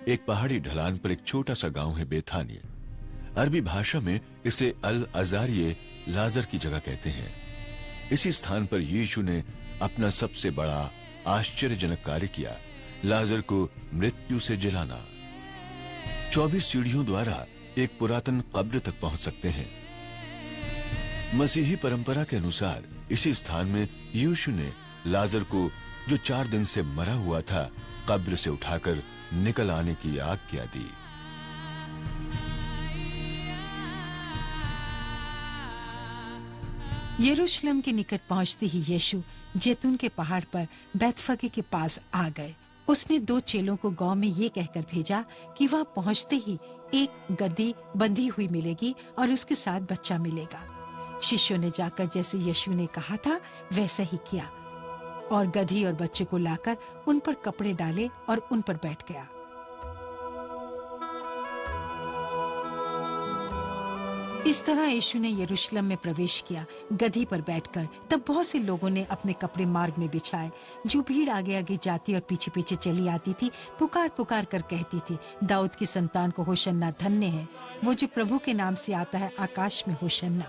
एक पहाड़ी ढलान पर एक छोटा सा गांव है बेथानिया। अरबी भाषा में इसे अल अजारिये लाजर की जगह कहते हैं। इसी स्थान पर यीशु ने अपना सबसे बड़ा आश्चर्यजनक कार्य किया, लाजर को मृत्यु से जिलाना। 24 सीढ़ियों द्वारा एक पुरातन कब्र तक पहुंच सकते हैं। मसीही परंपरा के अनुसार इसी स्थान में यीशु ने लाजर को, जो 4 दिन से मरा हुआ था, कब्र से उठाकर निकल आने की आज्ञा दी। यरूशलेम के निकट पहुंचते ही यीशु जैतून के पहाड़ पर बैतफगे के पास आ गए। उसने 2 चेलों को गांव में ये कहकर भेजा कि वहां पहुंचते ही एक गद्दी बंधी हुई मिलेगी और उसके साथ बच्चा मिलेगा। शिष्यों ने जाकर जैसे यीशु ने कहा था वैसा ही किया और गधी और बच्चे को लाकर उन पर कपड़े डाले और उन पर बैठ गया। इस तरह यीशु ने यरूशलेम में प्रवेश किया गधी पर बैठकर। तब बहुत से लोगों ने अपने कपड़े मार्ग में बिछाए। जो भीड़ आगे आगे जाती और पीछे पीछे चली आती थी, पुकार पुकार कर कहती थी, दाऊद की संतान को होशन्ना, धन्य है वो जो प्रभु के नाम से आता है, आकाश में होशन्ना।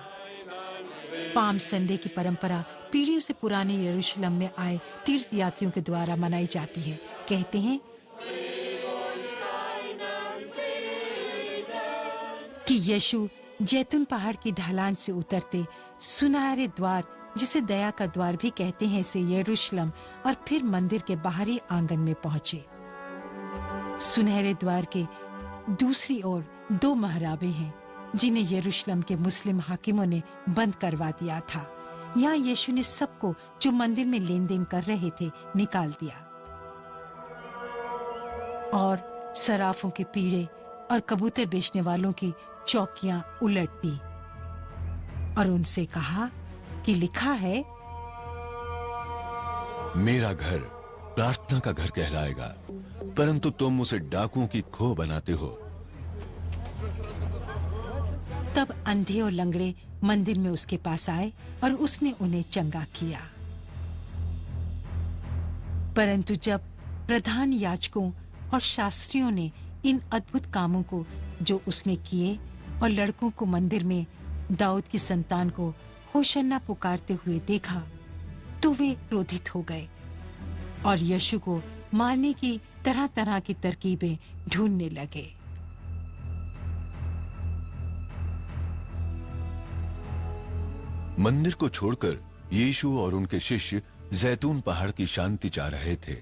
पाम संडे की परंपरा पीढ़ियों से पुराने यरूशलेम में आए तीर्थ यात्रियों के द्वारा मनाई जाती है। कहते हैं कि यीशु जैतून पहाड़ की ढलान से उतरते सुनहरे द्वार, जिसे दया का द्वार भी कहते हैं, से यरूशलेम और फिर मंदिर के बाहरी आंगन में पहुंचे। सुनहरे द्वार के दूसरी ओर 2 महराबे हैं जिन्हें यरूशलेम के मुस्लिम हाकिमों ने बंद करवा दिया था। यहाँ यीशु ने सबको जो मंदिर में लेन देन कर रहे थे निकाल दिया और सराफों के पीढ़े और कबूतर बेचने वालों की चौकियां उलट दी और उनसे कहा कि लिखा है, मेरा घर प्रार्थना का घर कहलाएगा, परंतु तुम उसे डाकुओं की खोह बनाते हो। तब अंधे और लंगड़े मंदिर में उसके पास आए और उसने उन्हें चंगा किया। परंतु जब प्रधान याजकों और शास्त्रियों ने इन अद्भुत कामों को जो उसने किए और लड़कों को मंदिर में दाऊद की संतान को होशन्ना पुकारते हुए देखा, तो वे क्रोधित हो गए और यीशु को मारने की तरह तरह की तरकीबें ढूंढने लगे। मंदिर को छोड़कर यीशु और उनके शिष्य जैतून पहाड़ की शांति चाह रहे थे।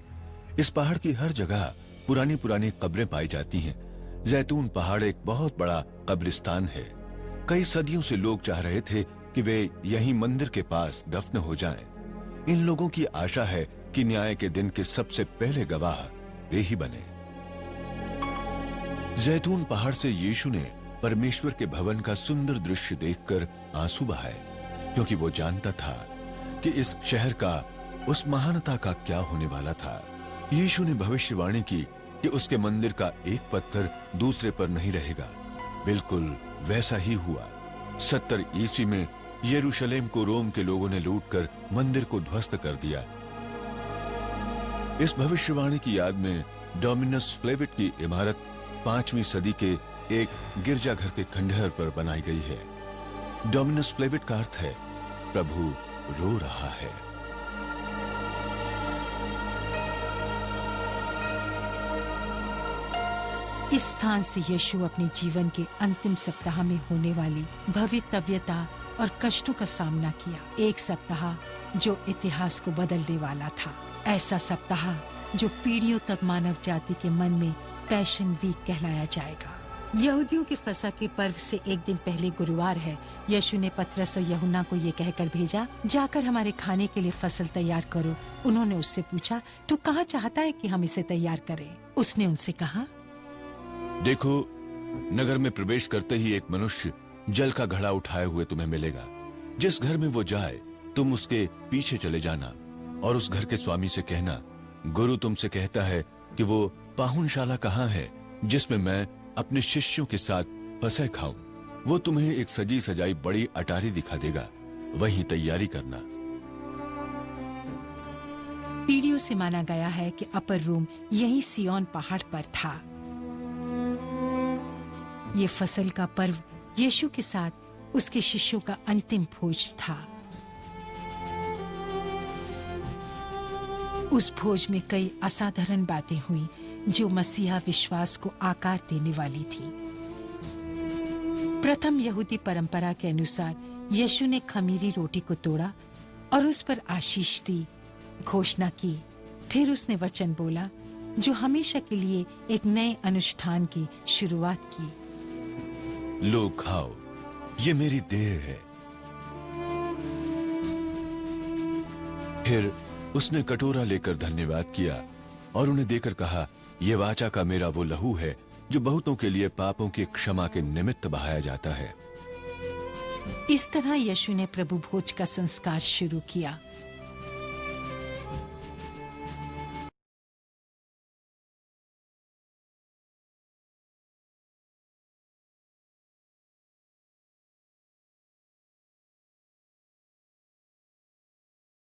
इस पहाड़ की हर जगह पुरानी पुरानी कब्रें पाई जाती हैं। जैतून पहाड़ एक बहुत बड़ा कब्रिस्तान है। कई सदियों से लोग चाह रहे थे कि वे यहीं मंदिर के पास दफन हो जाएं। इन लोगों की आशा है कि न्याय के दिन के सबसे पहले गवाह वे ही बने। जैतून पहाड़ से यीशु ने परमेश्वर के भवन का सुंदर दृश्य देखकर आंसू बहाए, क्योंकि वो जानता था कि इस शहर का, उस महानता का क्या होने वाला था। यीशु ने भविष्यवाणी की कि उसके मंदिर का एक पत्थर दूसरे पर नहीं रहेगा। बिल्कुल वैसा ही हुआ। 70 ईस्वी में यरूशलेम को रोम के लोगों ने लूटकर मंदिर को ध्वस्त कर दिया। इस भविष्यवाणी की याद में डोमिनस फ्लेविट की इमारत 5वीं सदी के एक गिरजाघर के खंडहर पर बनाई गई है। डोमिनस फ्लेविट का अर्थ है प्रभु रो रहा है। इस स्थान से यीशु अपने जीवन के अंतिम सप्ताह में होने वाली भवितव्यता और कष्टों का सामना किया। एक सप्ताह जो इतिहास को बदलने वाला था। ऐसा सप्ताह जो पीढ़ियों तक मानव जाति के मन में पैशन वीक कहलाया जाएगा। यहूदियों के फसह के पर्व से एक दिन पहले गुरुवार है। यीशु ने पतरस और यूहन्ना को ये कहकर भेजा, जाकर हमारे खाने के लिए फसल तैयार करो। उन्होंने उससे पूछा, तू कहाँ चाहता है कि हम इसे तैयार करें? उसने उनसे कहा, देखो, नगर में प्रवेश करते ही एक मनुष्य जल का घड़ा उठाए हुए तुम्हें मिलेगा। जिस घर में वो जाए तुम उसके पीछे चले जाना और उस घर के स्वामी से कहना, गुरु तुमसे कहता है कि वो पाहुनशाला कहाँ है जिसमें मैं अपने शिष्यों के साथ फसह खाऊं। वो तुम्हें एक सजी सजाई बड़ी अटारी दिखा देगा, वहीं तैयारी करना। पीढ़ियों से माना गया है कि अपर रूम यही सिय्योन पहाड़ पर था। ये फसल का पर्व यीशु के साथ उसके शिष्यों का अंतिम भोज था। उस भोज में कई असाधारण बातें हुई जो मसीहा विश्वास को आकार देने वाली थी। प्रथम यहूदी परंपरा के अनुसार यीशु ने खमीरी रोटी को तोड़ा और उस पर आशीष दी, घोषणा की। फिर उसने वचन बोला जो हमेशा के लिए एक नए अनुष्ठान की शुरुआत की। लो खाओ, ये मेरी देह है। फिर उसने कटोरा लेकर धन्यवाद किया और उन्हें देकर कहा, यह वाचा का मेरा वो लहू है जो बहुतों के लिए पापों की क्षमा के निमित्त बहाया जाता है। इस तरह यीशु ने प्रभु भोज का संस्कार शुरू किया।